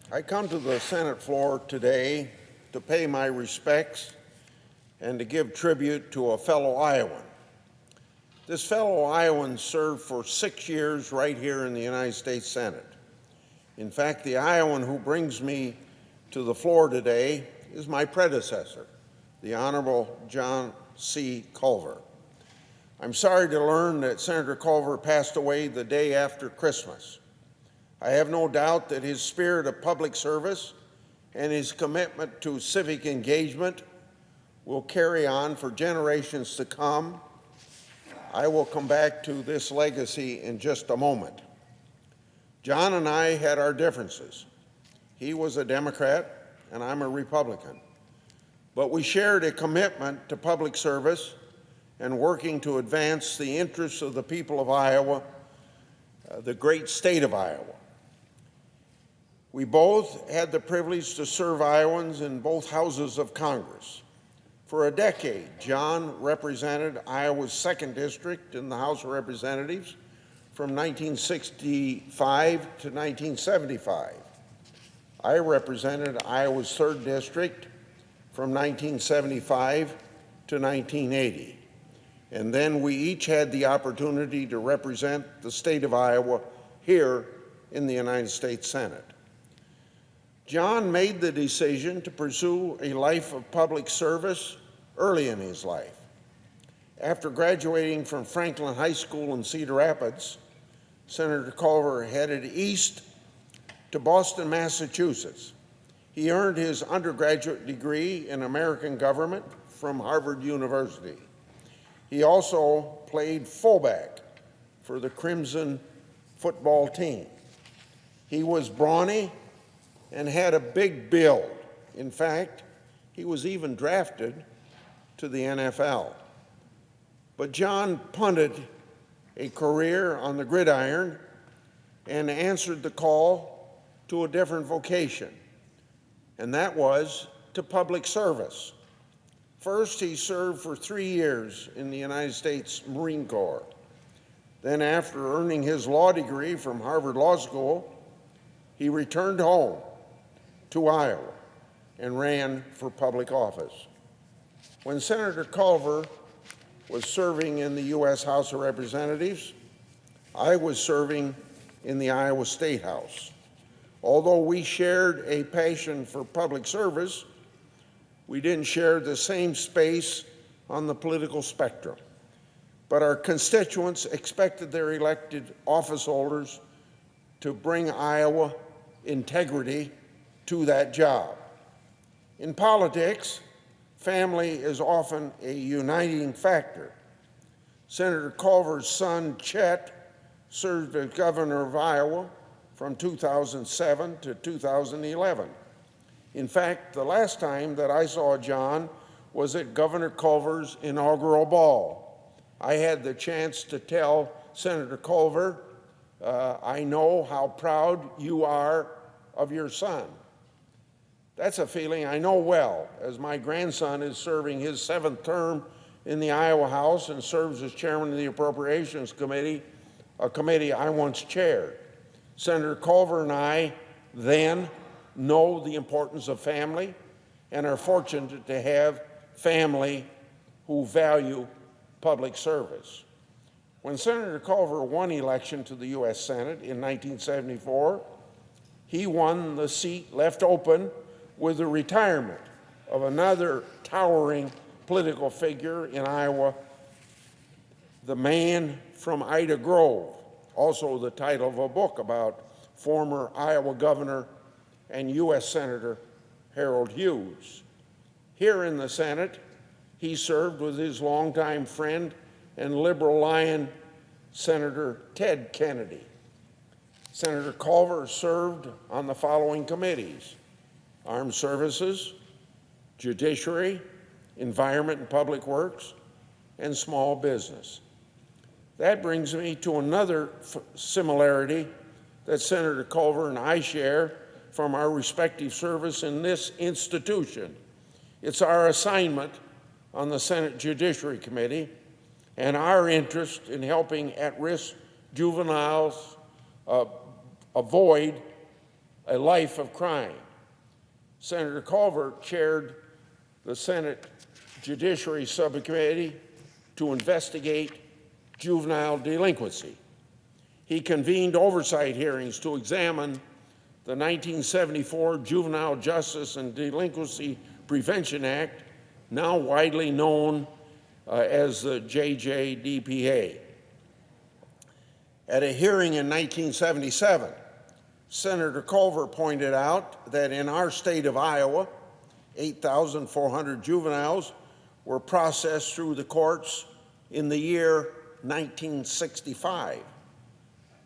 I come to the Senate floor today to pay my respects and to give tribute to a fellow Iowan. This fellow Iowan served for 6 years right here in the United States Senate. In fact, the Iowan who brings me to the floor today is my predecessor, the Honorable John C. Culver. I'm sorry to learn that Senator Culver passed away the day after Christmas. I have no doubt that his spirit of public service and his commitment to civic engagement will carry on for generations to come. I will come back to this legacy in just a moment. John and I had our differences. He was a Democrat and I'm a Republican. But we shared a commitment to public service and working to advance the interests of the people of Iowa, the great state of Iowa. We both had the privilege to serve Iowans in both houses of Congress. For a decade, John represented Iowa's 2nd District in the House of Representatives from 1965 to 1975. I represented Iowa's 3rd District from 1975 to 1980. And then we each had the opportunity to represent the state of Iowa here in the United States Senate. John made the decision to pursue a life of public service early in his life. After graduating from Franklin High School in Cedar Rapids, Senator Culver headed east to Boston, Massachusetts. He earned his undergraduate degree in American government from Harvard University. He also played fullback for the Crimson football team. He was brawny and had a big build. In fact, he was even drafted to the NFL. But John punted a career on the gridiron and answered the call to a different vocation, and that was to public service. First, he served for 3 years in the United States Marine Corps. Then, after earning his law degree from Harvard Law School, he returned home to Iowa and ran for public office. When Senator Culver was serving in the U.S. House of Representatives, I was serving in the Iowa State House. Although we shared a passion for public service, we didn't share the same space on the political spectrum. But our constituents expected their elected office holders to bring Iowa integrity to that job. In politics, family is often a uniting factor. Senator Culver's son, Chet, served as governor of Iowa from 2007 to 2011. In fact, the last time that I saw John was at Governor Culver's inaugural ball. I had the chance to tell Senator Culver, I know how proud you are of your son. That's a feeling I know well, as my grandson is serving his 7th term in the Iowa House and serves as chairman of the Appropriations Committee, a committee I once chaired. Senator Culver and I then know the importance of family and are fortunate to have family who value public service. When Senator Culver won election to the U.S. Senate in 1974, he won the seat left open with the retirement of another towering political figure in Iowa, the man from Ida Grove, also the title of a book about former Iowa Governor and U.S. Senator Harold Hughes. Here in the Senate, he served with his longtime friend and liberal lion, Senator Ted Kennedy. Senator Culver served on the following committees: Armed Services, Judiciary, Environment and Public Works, and Small Business. That brings me to another similarity that Senator Culver and I share from our respective service in this institution. It's our assignment on the Senate Judiciary Committee and our interest in helping at-risk juveniles avoid a life of crime. Senator Culver chaired the Senate Judiciary Subcommittee to investigate juvenile delinquency. He convened oversight hearings to examine the 1974 Juvenile Justice and Delinquency Prevention Act, now widely known as the JJDPA. At a hearing in 1977, Senator Culver pointed out that in our state of Iowa, 8,400 juveniles were processed through the courts in the year 1965.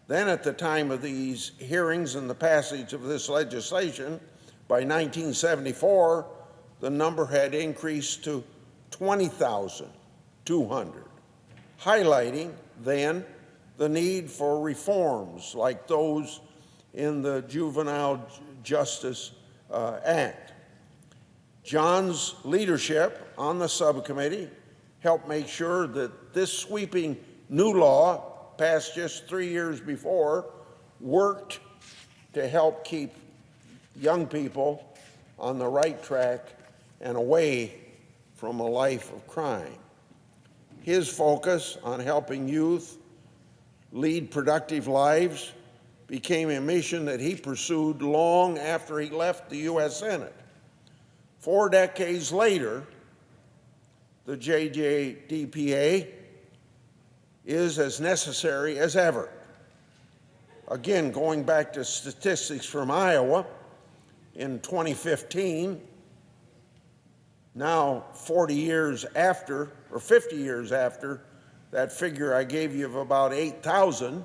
Then, at the time of these hearings and the passage of this legislation, by 1974, the number had increased to 20,200, highlighting then the need for reforms like those in the Juvenile Justice Act. John's leadership on the subcommittee helped make sure that this sweeping new law, passed just 3 years before, worked to help keep young people on the right track and away from a life of crime. His focus on helping youth lead productive lives became a mission that he pursued long after he left the U.S. Senate. 4 decades later, the JJDPA is as necessary as ever. Again, going back to statistics from Iowa, in 2015, now 40 years after, or 50 years after, that figure I gave you of about 8,000,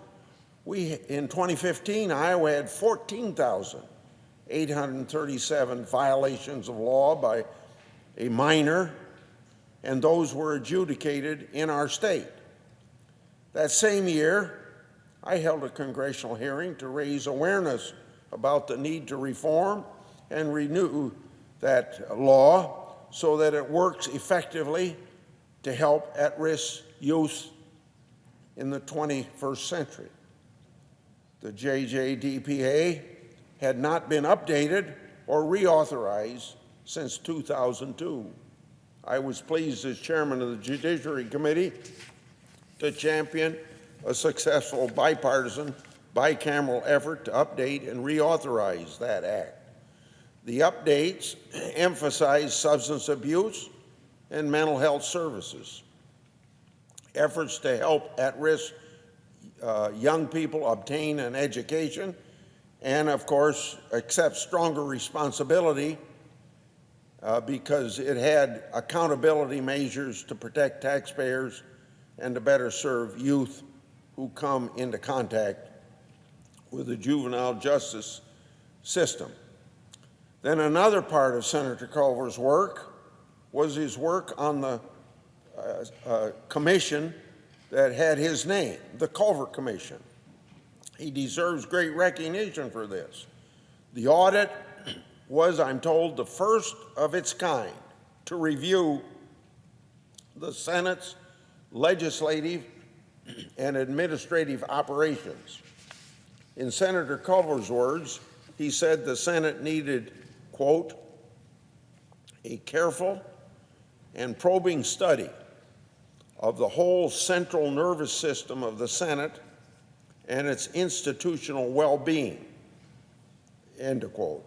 in 2015, Iowa had 14,837 violations of law by a minor, and those were adjudicated in our state. That same year, I held a congressional hearing to raise awareness about the need to reform and renew that law so that it works effectively to help at-risk youth in the 21st century. The JJDPA had not been updated or reauthorized since 2002. I was pleased as chairman of the Judiciary Committee to champion a successful bipartisan, bicameral effort to update and reauthorize that act. The updates emphasize substance abuse and mental health services, efforts to help at-risk young people obtain an education, and of course, accept stronger responsibility because it had accountability measures to protect taxpayers and to better serve youth who come into contact with the juvenile justice system. Then another part of Senator Culver's work was his work on the commission that had his name, the Culver Commission. He deserves great recognition for this. The audit was, I'm told, the first of its kind to review the Senate's legislative and administrative operations. In Senator Culver's words, he said the Senate needed, quote, a careful and probing study of the whole central nervous system of the Senate and its institutional well-being, end of quote.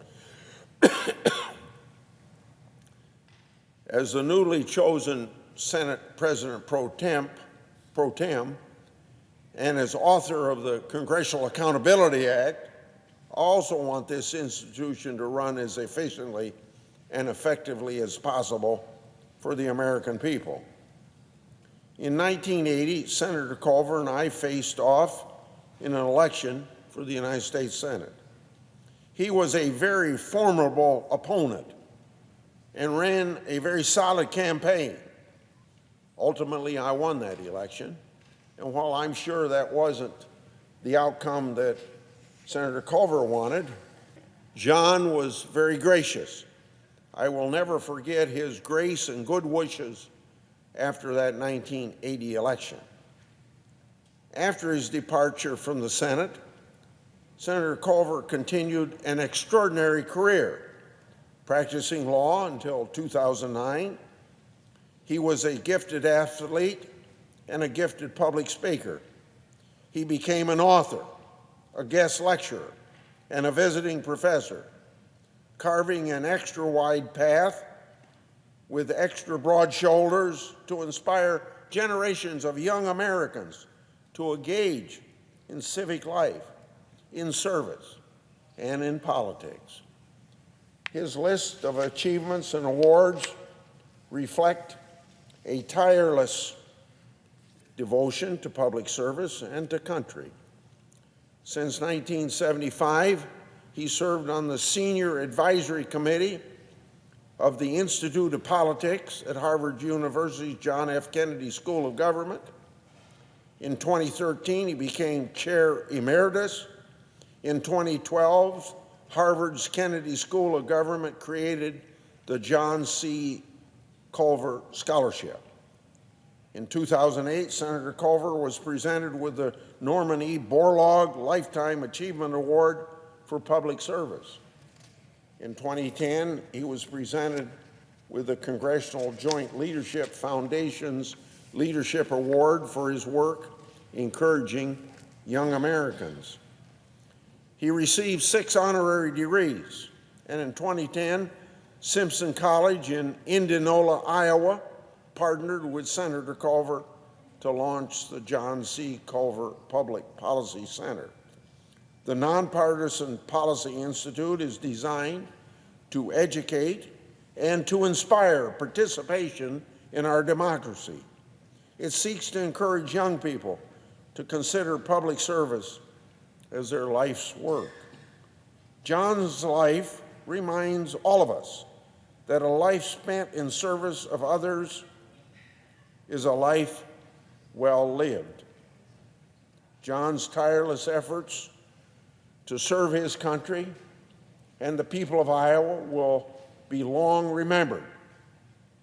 As the newly chosen Senate President pro tem, and as author of the Congressional Accountability Act, I also want this institution to run as efficiently and effectively as possible for the American people. In 1980, Senator Culver and I faced off in an election for the United States Senate. He was a very formidable opponent and ran a very solid campaign. Ultimately, I won that election, and while I'm sure that wasn't the outcome that Senator Culver wanted, John was very gracious. I will never forget his grace and good wishes after that 1980 election. After his departure from the Senate, Senator Culver continued an extraordinary career, practicing law until 2009. He was a gifted athlete and a gifted public speaker. He became an author, a guest lecturer, and a visiting professor, carving an extra wide path with extra broad shoulders to inspire generations of young Americans to engage in civic life, in service, and in politics. His list of achievements and awards reflect a tireless devotion to public service and to country. Since 1975, he served on the Senior Advisory Committee of the Institute of Politics at Harvard University's John F. Kennedy School of Government. In 2013, he became Chair Emeritus. In 2012, Harvard's Kennedy School of Government created the John C. Culver Scholarship. In 2008, Senator Culver was presented with the Norman E. Borlaug Lifetime Achievement Award for Public Service. In 2010, he was presented with the Congressional Joint Leadership Foundation's Leadership Award for his work encouraging young Americans. He received 6 honorary degrees, and in 2010, Simpson College in Indianola, Iowa, partnered with Senator Culver to launch the John C. Culver Public Policy Center. The Nonpartisan Policy Institute is designed to educate and to inspire participation in our democracy. It seeks to encourage young people to consider public service as their life's work. John's life reminds all of us that a life spent in service of others is a life well lived. John's tireless efforts to serve his country and the people of Iowa will be long remembered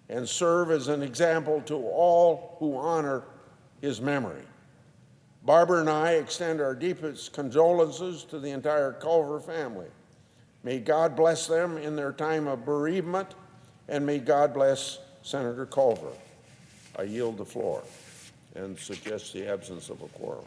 and serve as an example to all who honor his memory. Barbara and I extend our deepest condolences to the entire Culver family. May God bless them in their time of bereavement, and may God bless Senator Culver. I yield the floor and suggest the absence of a quorum.